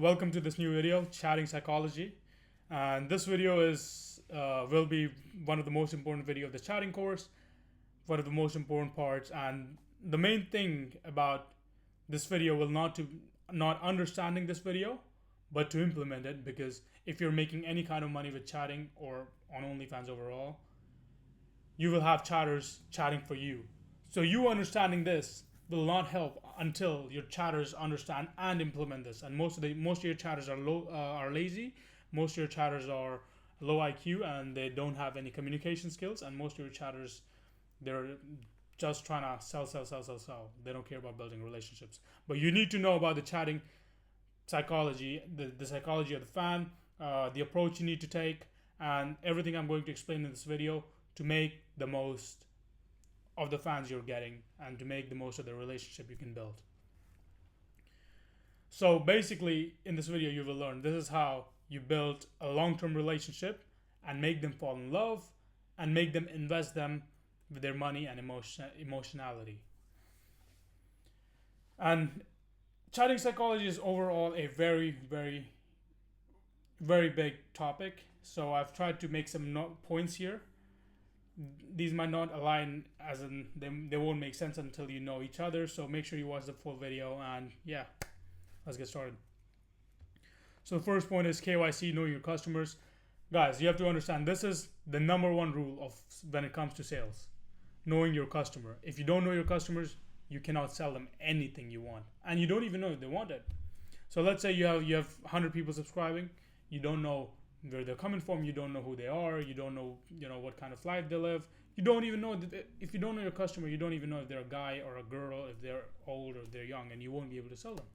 welcome to this new video, Chatting Psychology. And this video will be one of the most important video of the chatting course, one of the most important parts. And the main thing about this video will not understanding this video, but to implement it. Because if you're making any kind of money with chatting or on OnlyFans overall, you will have chatters chatting for you. So you understanding this will not help until your chatters understand and implement this. And most of your chatters are lazy. Most of your chatters are low IQ and they don't have any communication skills. And most of your chatters, they're just trying to sell. They don't care about building relationships. But you need to know about the chatting psychology, the psychology of the fan, the approach you need to take, and everything I'm going to explain in this video to make the most of the fans you're getting and to make the most of the relationship you can build. So basically, in this video, you will learn this is how you build a long-term relationship and make them fall in love and make them invest them with their money and emotionality. And chatting psychology is overall a very, very, very big topic. So I've tried to make some points here. These might not align, as in they won't make sense until you know each other. So make sure you watch the full video, and yeah, let's get started. So the first point is KYC, know your customers. Guys, you have to understand this is the number one rule of when it comes to sales, knowing your customer. If you don't know your customers, you cannot sell them anything you want, and you don't even know if they want it. So let's say you have 100 people subscribing, you don't know where they're coming from, you don't know who they are, you don't know what kind of life they live. You don't even know if you don't know your customer, you don't even know if they're a guy or a girl, if they're old or if they're young, and you won't be able to sell them.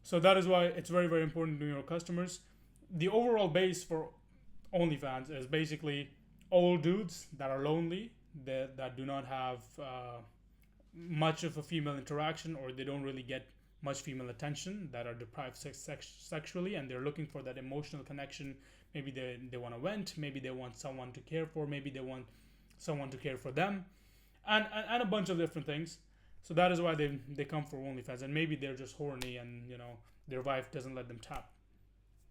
So that is why it's very, very important to know your customers. The overall base for OnlyFans is basically old dudes that are lonely, that do not have much of a female interaction, or they don't really get much female attention, that are deprived sexually, and they're looking for that emotional connection. Maybe they want to vent, maybe they want someone to care for, maybe they want someone to care for them, and a bunch of different things. So that is why they come for OnlyFans, and maybe they're just horny and their wife doesn't let them tap.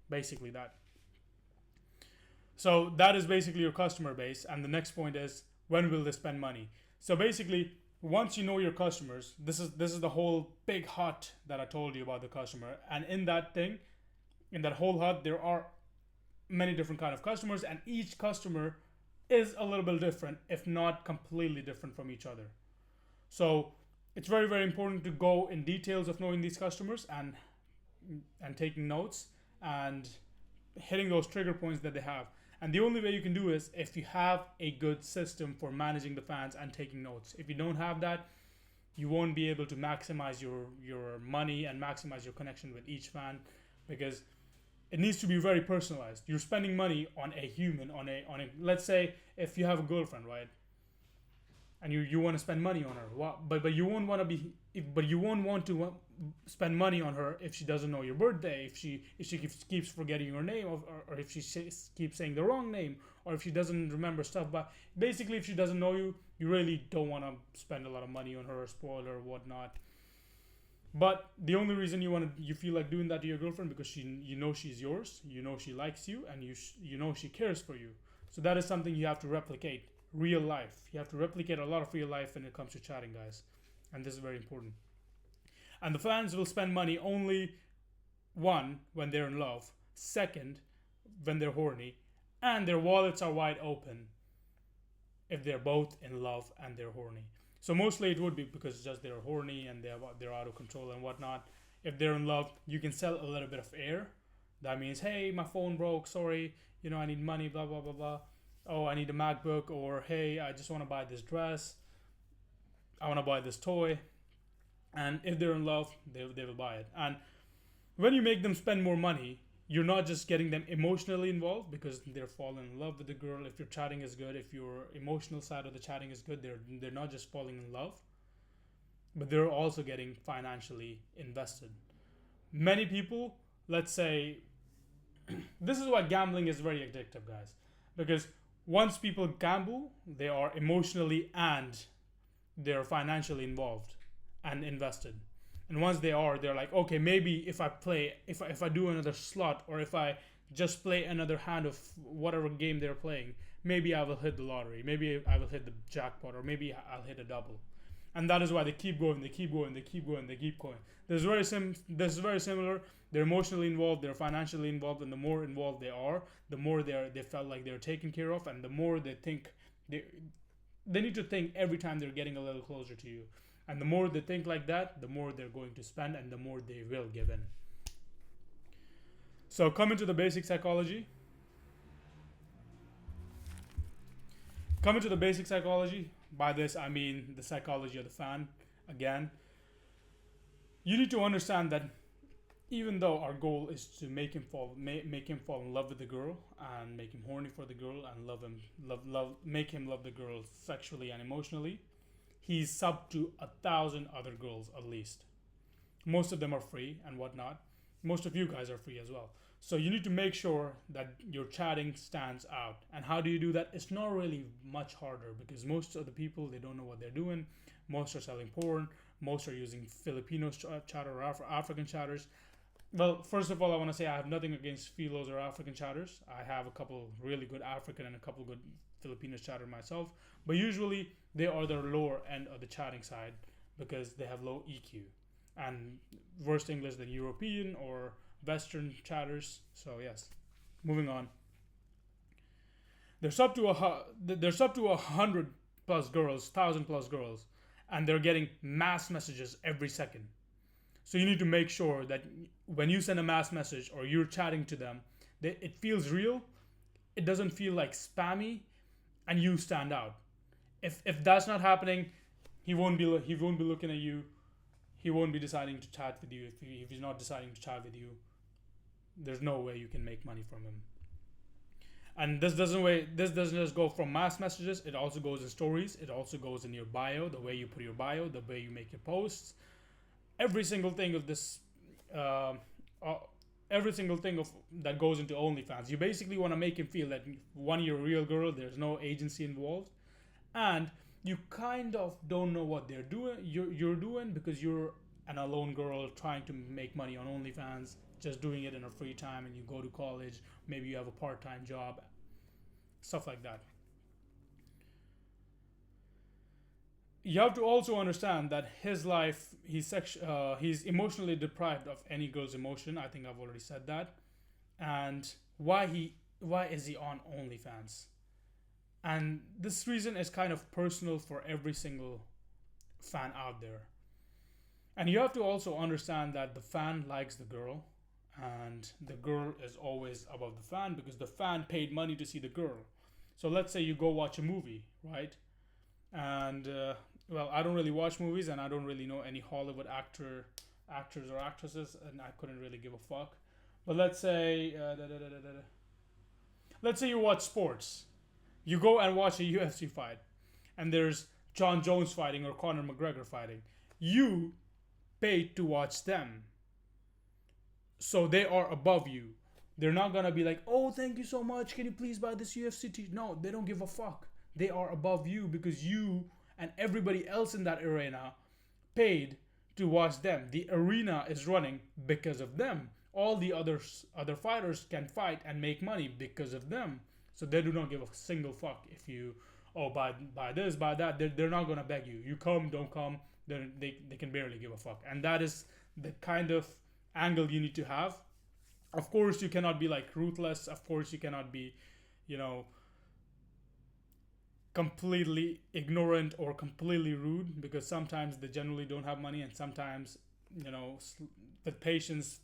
Basically that. So that is basically your customer base. And the next point is, when will they spend money? So basically, once you know your customers, this is the whole big hut that I told you about the customer. And in that whole hut, there are many different kind of customers, and each customer is a little bit different, if not completely different from each other. So it's very, very important to go in details of knowing these customers and taking notes and hitting those trigger points that they have. And the only way you can do is if you have a good system for managing the fans and taking notes. If you don't have that, you won't be able to maximize your money and maximize your connection with each fan, because it needs to be very personalized. You're spending money on a human, on a let's say if you have a girlfriend, right? And you want to spend money on her, but you won't want to spend money on her if she doesn't know your birthday, if she keeps forgetting your name, or if she keeps saying the wrong name, or if she doesn't remember stuff. But basically, if she doesn't know you, you really don't want to spend a lot of money on her or spoil her or whatnot. But the only reason you feel like doing that to your girlfriend, because she's yours, she likes you, and she cares for you. So that is something you have to replicate. Real life. You have to replicate a lot of real life when it comes to chatting, guys. And this is very important. And the fans will spend money only, one, when they're in love, second, when they're horny, and their wallets are wide open if they're both in love and they're horny. So mostly it would be because just they're horny and they're out of control and whatnot. If they're in love, you can sell a little bit of air. That means, hey, my phone broke, sorry, I need money, blah, blah, blah, blah. Oh, I need a MacBook, or hey, I just want to buy this dress. I want to buy this toy. And if they're in love, they will buy it. And when you make them spend more money, you're not just getting them emotionally involved because they're falling in love with the girl. If your chatting is good, if your emotional side of the chatting is good, they're not just falling in love, but they're also getting financially invested. Many people, let's say, this is why gambling is very addictive, guys, because once people gamble, they are emotionally and they're financially involved and invested. And once they are, they're like, okay, maybe if I do another slot, or if I just play another hand of whatever game they're playing, maybe I will hit the lottery, maybe I will hit the jackpot, or maybe I'll hit a double. And that is why they keep going, they keep going, they keep going, they keep going. This is very similar. They're emotionally involved, they're financially involved, and the more involved they are, the more they felt like they're taken care of, and the more they think they they need to think every time they're getting a little closer to you. And the more they think like that, the more they're going to spend, and the more they will give in. So coming to the basic psychology. Coming to the basic psychology. By this I mean the psychology of the fan. Again, you need to understand that even though our goal is to make him fall in love with the girl, and make him horny for the girl, and make him love the girl sexually and emotionally, he's sub to 1,000 other girls at least. Most of them are free and whatnot. Most of you guys are free as well. So you need to make sure that your chatting stands out. And how do you do that? It's not really much harder, because most of the people, they don't know what they're doing. Most are selling porn. Most are using Filipino chatter or African chatters. Well, first of all, I want to say I have nothing against Filos or African chatters. I have a couple really good African and a couple good Filipino chatter myself. But usually they are the lower end of the chatting side, because they have low EQ and worse English than European or Western chatters. So yes, moving on. They're sub to 100 plus girls, 1,000 plus girls, and they're getting mass messages every second. So you need to make sure that when you send a mass message or you're chatting to them, it feels real. It doesn't feel like spammy, and you stand out. If that's not happening, he won't be looking at you. He won't be deciding to chat with you. If he's not deciding to chat with you, there's no way you can make money from him. And this doesn't just go from mass messages. It also goes in stories. It also goes in your bio, the way you put your bio, the way you make your posts. Every single thing of this, every single thing of that goes into OnlyFans. You basically want to make him feel that one, you're a real girl. There's no agency involved, and you kind of don't know what they're doing. You're doing, because you're an alone girl trying to make money on OnlyFans, just doing it in a free time, and you go to college. Maybe you have a part-time job, stuff like that. You have to also understand that his life, he's emotionally deprived of any girl's emotion. I think I've already said that. And why is he on OnlyFans? And this reason is kind of personal for every single fan out there. And you have to also understand that the fan likes the girl, and the girl is always above the fan, because the fan paid money to see the girl. So let's say you go watch a movie, right? And well, I don't really watch movies, and I don't really know any Hollywood actors or actresses, and I couldn't really give a fuck. But let's say you watch sports. You go and watch a UFC fight, and there's John Jones fighting or Conor McGregor fighting. You paid to watch them, so they are above you. They're not gonna be like, "Oh, thank you so much. Can you please buy this UFC t-shirt?" No, they don't give a fuck. They are above you, because you and everybody else in that arena paid to watch them. The arena is running because of them. All the other fighters can fight and make money because of them. So they do not give a single fuck if you, buy this, buy that. They're not gonna beg you. You come, don't come. They can barely give a fuck. And that is the kind of angle you need to have. Of course, you cannot be like ruthless. Of course, you cannot be, completely ignorant or completely rude, because sometimes they generally don't have money, and sometimes, with patience,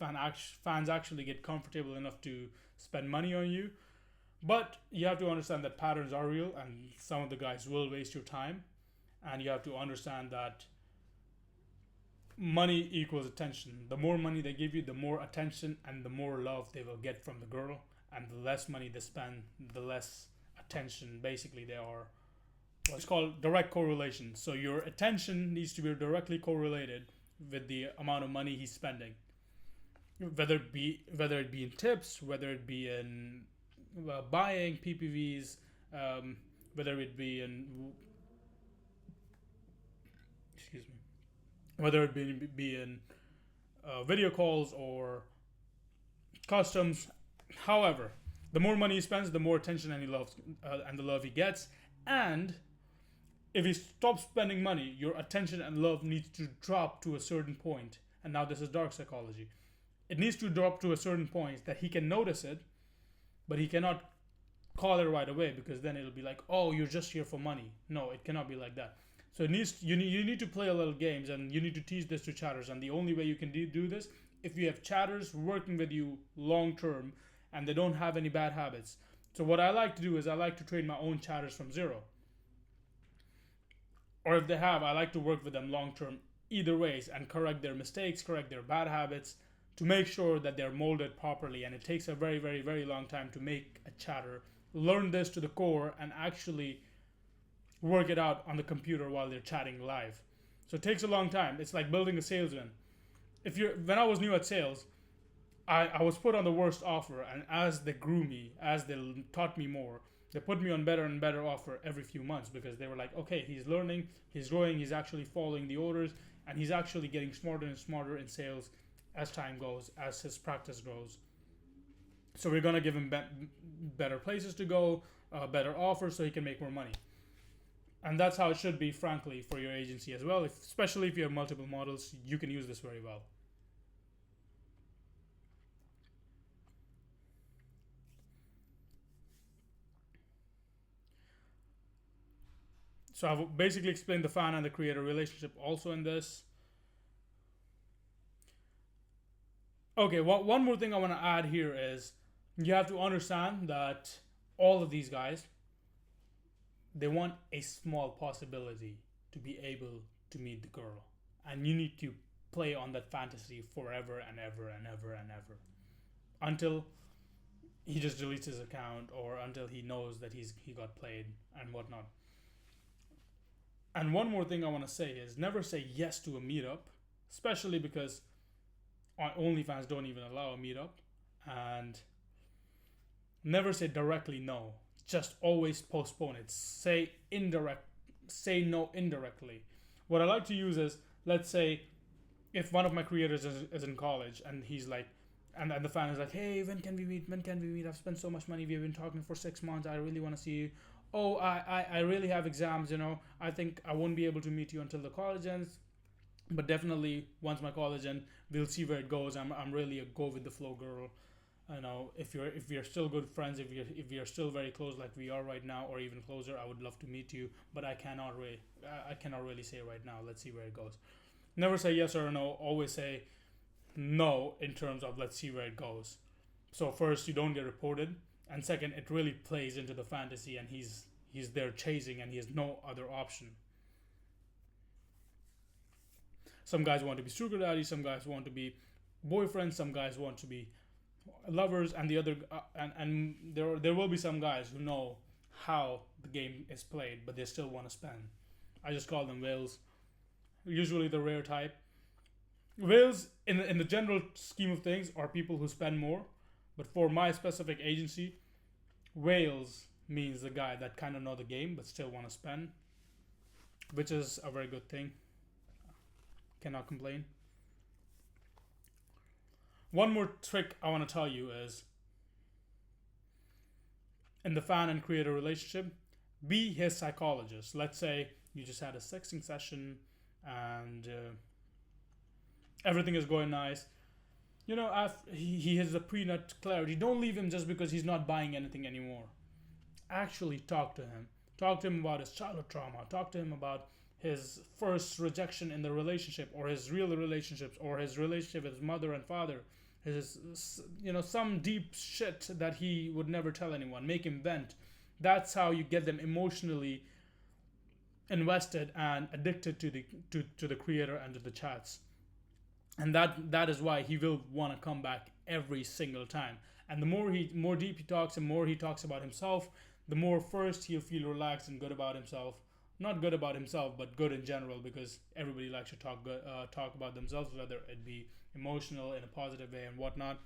fans actually get comfortable enough to spend money on you. But you have to understand that patterns are real, and some of the guys will waste your time, and you have to understand that money equals attention. The more money they give you, the more attention and the more love they will get from the girl, and the less money they spend, the less attention basically they are. It's called direct correlation. So your attention needs to be directly correlated with the amount of money he's spending, whether it be in tips, whether it be in buying PPVs, whether it be in whether it be in video calls or customs. However, the more money he spends, the more attention and he loves and the love he gets. And if he stops spending money, your attention and love needs to drop to a certain point. And now this is dark psychology. It needs to drop to a certain point that he can notice it, but he cannot call it right away, because then it'll be like, oh, you're just here for money. No, it cannot be like that. So it needs you need to play a little games, and you need to teach this to chatters. And the only way you can do this, if you have chatters working with you long term and they don't have any bad habits. So what I like to do is I like to train my own chatters from zero. Or if they have, I like to work with them long term either ways and correct their mistakes, correct their bad habits, to make sure that they're molded properly. And it takes a very, very, very long time to make a chatter learn this to the core and actually work it out on the computer while they're chatting live. So it takes a long time. It's like building a salesman. When I was new at sales, I was put on the worst offer, and as they grew me, as they taught me more, they put me on better and better offer every few months, because they were like, okay, he's learning, he's growing, he's actually following the orders, and he's actually getting smarter and smarter in sales as time goes, as his practice grows. So we're gonna give him better places to go, better offers, so he can make more money. And that's how it should be, frankly, for your agency as well. Especially if you have multiple models, you can use this very well. So I've basically explained the fan and the creator relationship also in this. Okay, one more thing I want to add here is you have to understand that all of these guys, they want a small possibility to be able to meet the girl. And you need to play on that fantasy forever and ever and ever and ever, until he just deletes his account, or until he knows that he got played and whatnot. And one more thing I want to say is never say yes to a meetup, especially because OnlyFans don't even allow a meetup. And never say directly no. Just always postpone it. Say no indirectly. What I like to use is, let's say, if one of my creators is in college and he's like, and the fan is like, hey, when can we meet? When can we meet? I've spent so much money. We've been talking for 6 months. I really want to see you. Oh, I really have exams, I think I won't be able to meet you until the college ends. But definitely, once my college ends, we'll see where it goes. I'm really a go with the flow girl. If you're still good friends, if you're still very close like we are right now, or even closer, I would love to meet you. But I cannot really say right now. Let's see where it goes. Never say yes or no. Always say no in terms of let's see where it goes. So first, you don't get reported, and second, it really plays into the fantasy, and he's there chasing, and he has no other option. Some guys want to be sugar daddy, some guys want to be boyfriends, some guys want to be lovers, and the other and there will be some guys who know how the game is played, but they still want to spend. I just call them whales. Usually the rare type. Whales, in the general scheme of things, are people who spend more. But for my specific agency, whales means the guy that kind of know the game but still want to spend, which is a very good thing. Cannot complain. One more trick I want to tell you is, in the fan and creator relationship, be his psychologist. Let's say you just had a sexting session and everything is going nice. He has a pre-nut clarity. Don't leave him just because he's not buying anything anymore. Actually talk to him. Talk to him about his childhood trauma. Talk to him about his first rejection in the relationship, or his real relationships, or his relationship with his mother and father. His, some deep shit that he would never tell anyone. Make him vent. That's how you get them emotionally invested and addicted to the creator and to the chats. And that is why he will want to come back every single time. And the more deep he talks, and more he talks about himself, the more first he'll feel relaxed and good about himself. Not good about himself, but good in general, because everybody likes to talk about themselves, whether it be emotional in a positive way and whatnot.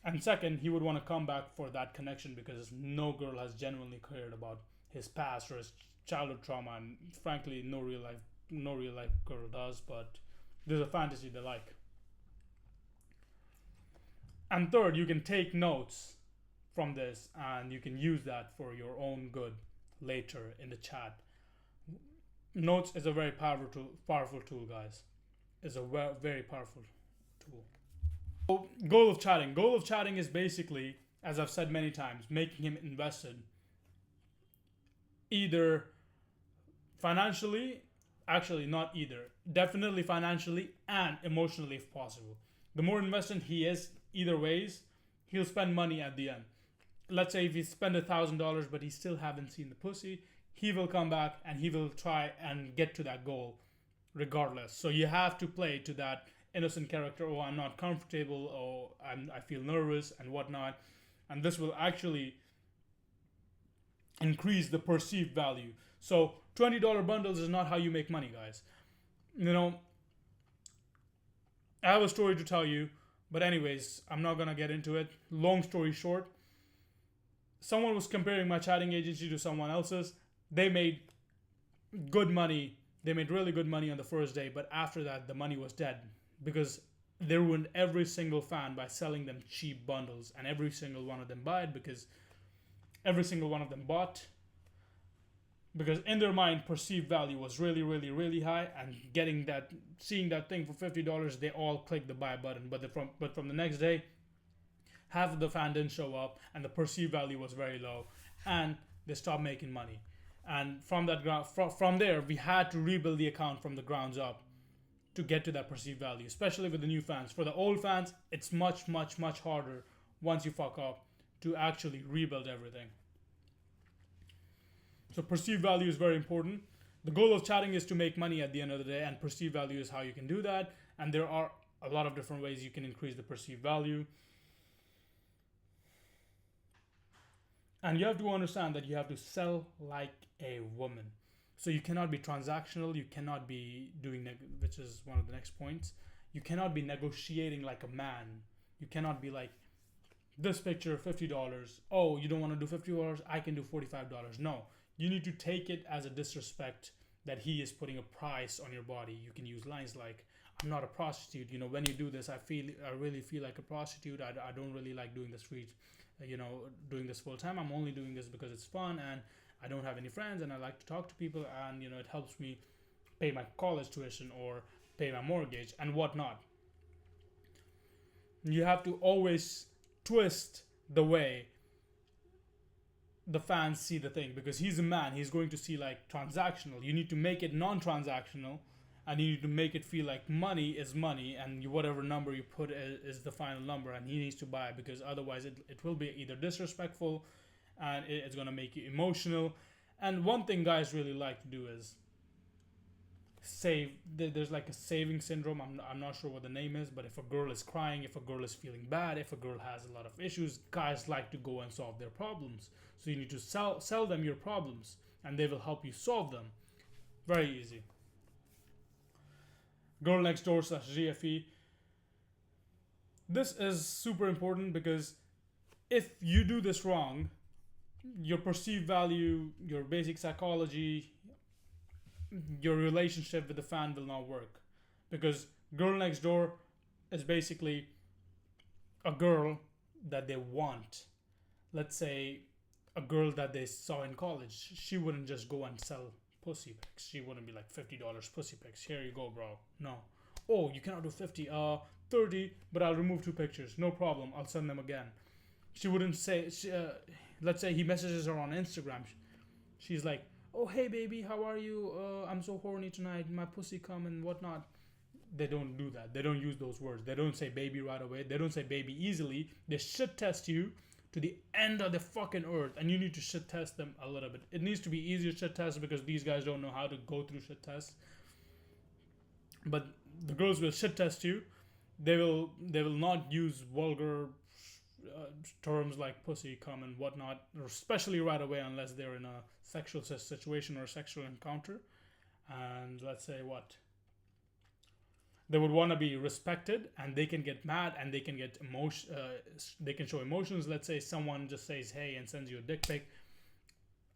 And second, he would want to come back for that connection, because no girl has genuinely cared about his past or his childhood trauma, and frankly, no real life girl does. But there's a fantasy they like. And third, you can take notes from this and you can use that for your own good later in the chat. Notes is a very powerful tool, guys. It's a very powerful tool. So, goal of chatting. Goal of chatting is basically, as I've said many times, making him invested either financially, actually not either, definitely financially and emotionally if possible. The more invested he is, either ways, he'll spend money at the end. Let's say if he spend $1,000 but he still haven't seen the pussy, he will come back and he will try and get to that goal regardless. So you have to play to that innocent character. Oh, I'm not comfortable. Oh, I feel nervous and whatnot. And this will actually increase the perceived value. So $20 bundles is not how you make money, guys. You know, I have a story to tell you, but anyways, I'm not gonna get into it. Long story short, someone was comparing my chatting agency to someone else's. They made good money. They made really good money on the first day, but after that, the money was dead because they ruined every single fan by selling them cheap bundles, and every single one of them bought because every single one of them bought because in their mind perceived value was really high, and seeing that thing for $50, they all clicked the buy button. But from the next day, half of the fan didn't show up and the perceived value was very low, and they stopped making money. And from there, we had to rebuild the account from the grounds up to get to that perceived value, especially with the new fans. For the old fans, it's much harder once you fuck up to actually rebuild everything. So perceived value is very important. The goal of chatting is to make money at the end of the day, and perceived value is how you can do that. And there are a lot of different ways you can increase the perceived value. And you have to understand that you have to sell like a woman. So you cannot be transactional. You cannot be doing, which is one of the next points. You cannot be negotiating like a man. You cannot be like, this picture, $50. Oh, you don't want to do $50? I can do $45. No, you need to take it as a disrespect that he is putting a price on your body. You can use lines like, I'm not a prostitute. You know, when you do this, I really feel like a prostitute. I don't really like doing the street, doing this full time. I'm only doing this because it's fun and I don't have any friends and I like to talk to people, and it helps me pay my college tuition or pay my mortgage and whatnot. You have to always twist the way the fans see the thing, because he's a man. He's going to see like transactional. You need to make it non-transactional, and you need to make it feel like money is money, and whatever number you put is the final number, and he needs to buy, because otherwise it will be either disrespectful and it's going to make you emotional. And one thing guys really like to do is save. There's like a saving syndrome. I'm not sure what the name is, but if a girl is crying, if a girl is feeling bad, if a girl has a lot of issues, guys like to go and solve their problems. So you need to sell them your problems, and they will help you solve them. Very easy. Girl next door / GFE. This is super important, because if you do this wrong, your perceived value, your basic psychology, your relationship with the fan will not work. Because girl next door is basically a girl that they want. Let's say a girl that they saw in college. She wouldn't just go and sell pussy pics. She wouldn't be like $50 pussy pics. Here you go, bro. No. Oh, you cannot do 50. 30, but I'll remove 2 pictures. No problem. I'll send them again. She wouldn't say, let's say he messages her on Instagram. She's like, oh, hey, baby, how are you? I'm so horny tonight. My pussy come and whatnot. They don't do that. They don't use those words. They don't say baby right away. They don't say baby easily. They shit test you to the end of the fucking earth, and you need to shit test them a little bit. It needs to be easier shit test, because these guys don't know how to go through shit tests. But the girls will shit test you. They will not use vulgar terms like pussy, cum, and whatnot, especially right away, unless they're in a sexual situation or a sexual encounter. And let's say what? They would want to be respected, and they can get mad, and they can get they can show emotions. Let's say someone just says hey and sends you a dick pic.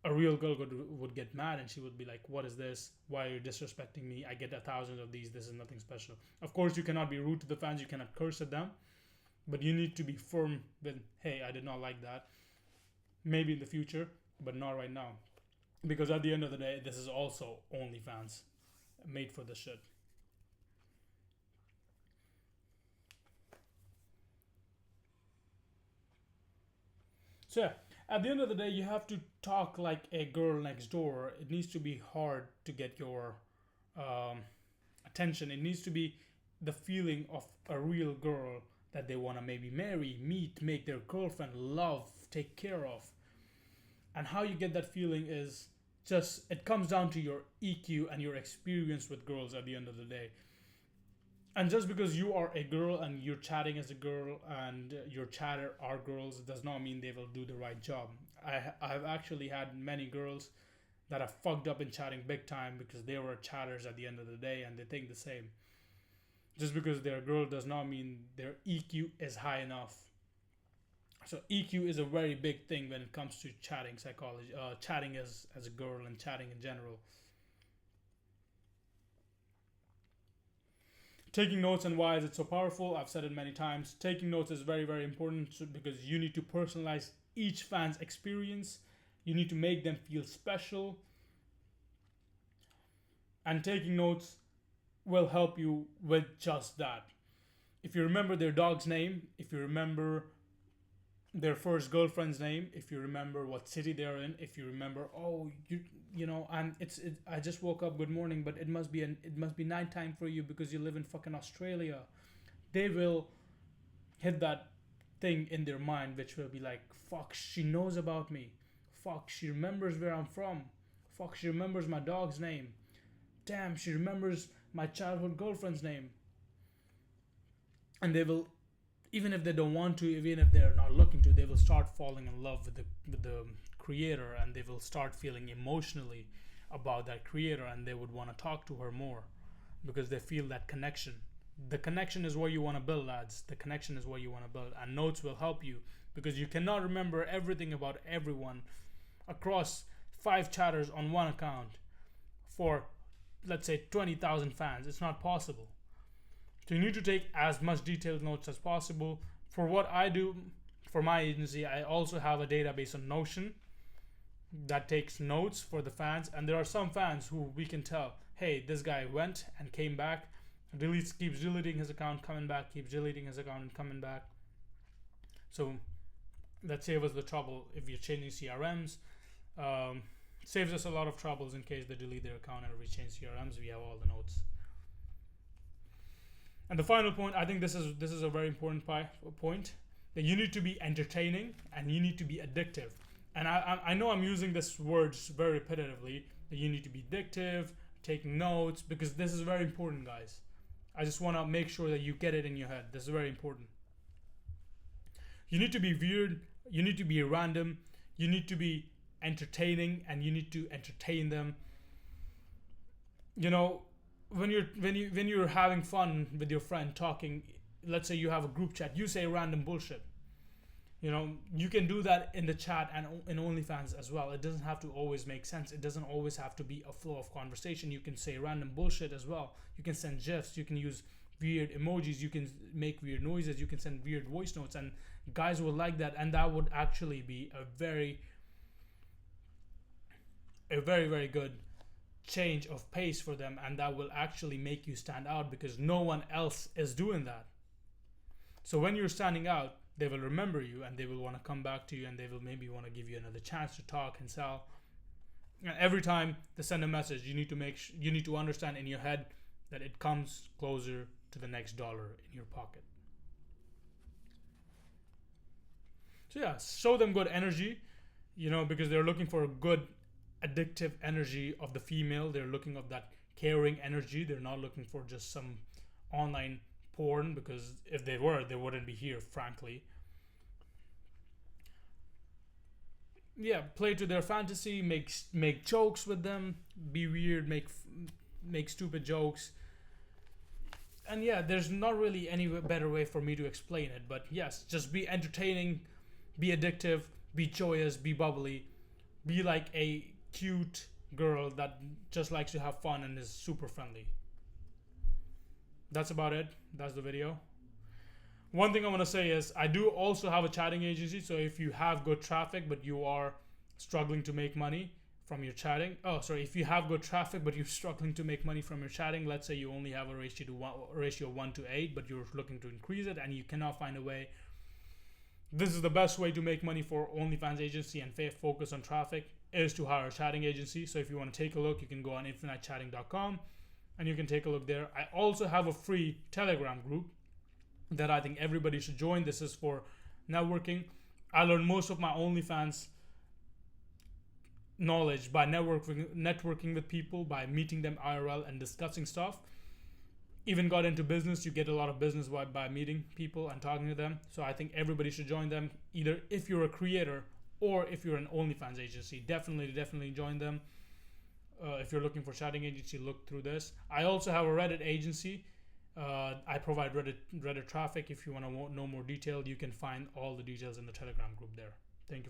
A real girl would get mad, and she would be like, what is this? Why are you disrespecting me? I get 1,000 of these. This is nothing special. Of course, you cannot be rude to the fans. You cannot curse at them. but you need to be firm with, hey, I did not like that. Maybe in the future, but not right now. Because at the end of the day, this is also OnlyFans made for this shit. So yeah, at the end of the day, you have to talk like a girl next door. It needs to be hard to get your um, attention. It needs to be the feeling of a real girl that they want to maybe marry, meet, make their girlfriend, love, take care of. And how you get that feeling is just, it comes down to your EQ and your experience with girls at the end of the day. And just because you are a girl and you're chatting as a girl and your chatter are girls does not mean they will do the right job. I've actually had many girls that have fucked up in chatting big time because they were chatters at the end of the day and they think the same. Just because they're a girl does not mean their EQ is high enough. So EQ is a very big thing when it comes to chatting psychology, chatting as a girl and chatting in general. Taking notes and why is it so powerful? I've said it many times. Taking notes is very, very important because you need to personalize each fan's experience. You need to make them feel special. And taking notes will help you with just that. If you remember their dog's name, if you remember their first girlfriend's name, if you remember what city they're in, if you remember, oh, you know, and I just woke up, good morning, but it must be nighttime for you because you live in fucking Australia. They will hit that thing in their mind which will be like, fuck, she knows about me. Fuck, she remembers where I'm from. Fuck, she remembers my dog's name. Damn, she remembers my childhood girlfriend's name. And they will, even if they don't want to, even if they're not looking to, they will start falling in love with the creator, and they will start feeling emotionally about that creator, and they would want to talk to her more because they feel that connection. The connection is what you want to build, lads. The connection is what you want to build, and notes will help you because you cannot remember everything about everyone across 5 chatters on one account for, let's say, 20,000 fans. It's not possible. So you need to take as much detailed notes as possible. For what I do for my agency, I also have a database on Notion that takes notes for the fans. And there are some fans who we can tell, hey, this guy went and came back, keeps deleting his account, coming back, keeps deleting his account and coming back. So that saves us the trouble if you're changing CRMs. Saves us a lot of troubles in case they delete their account and we change CRMs. We have all the notes. And the final point, I think this is a very important point, that you need to be entertaining and you need to be addictive. And I know I'm using this words very repetitively, that you need to be addictive, taking notes, because this is very important, guys. I just want to make sure that you get it in your head. This is very important. You need to be weird, you need to be random, you need to be entertaining, and you need to entertain them. You know, when you're having fun with your friend talking, let's say you have a group chat, you say random bullshit. You know, you can do that in the chat and in OnlyFans as well. It doesn't have to always make sense. It doesn't always have to be a flow of conversation. You can say random bullshit as well. You can send gifs. You can use weird emojis. You can make weird noises. You can send weird voice notes, and guys will like that. And that would actually be a very, very good change of pace for them, and that will actually make you stand out because no one else is doing that. So when you're standing out, they will remember you and they will want to come back to you, and they will maybe want to give you another chance to talk and sell. And every time they send a message, you need to understand in your head that it comes closer to the next dollar in your pocket. So yeah, show them good energy, you know, because they're looking for a good addictive energy of the female. They're looking of that caring energy. They're not looking for just some online porn, because if they were, they wouldn't be here, frankly. Yeah, play to their fantasy, make jokes with them, be weird, make stupid jokes. And yeah, there's not really any better way for me to explain it, but yes, just be entertaining, be addictive, be joyous, be bubbly, be like a cute girl that just likes to have fun and is super friendly. That's about it. That's the video. one thing I want to say is I do also have a chatting agency. So if you have good traffic but you are struggling to make money from your chatting, if you have good traffic but you're struggling to make money from your chatting, let's say you only have a ratio 1 to 8, but you're looking to increase it and you cannot find a way, this is the best way to make money for OnlyFans agency and focus on traffic, is to hire a chatting agency. So if you want to take a look, you can go on InfiniteChatting.com and you can take a look there. I also have a free Telegram group that I think everybody should join. This is for networking. I learned most of my OnlyFans knowledge by networking with people, by meeting them IRL and discussing stuff. Even got into business. You get a lot of business by meeting people and talking to them. So I think everybody should join them, either if you're a creator or if you're an OnlyFans agency. Definitely join them. If you're looking for chatting agency, look through this. I also have a Reddit agency. I provide Reddit traffic. If you want to know more detail, you can find all the details in the Telegram group there. Thank you.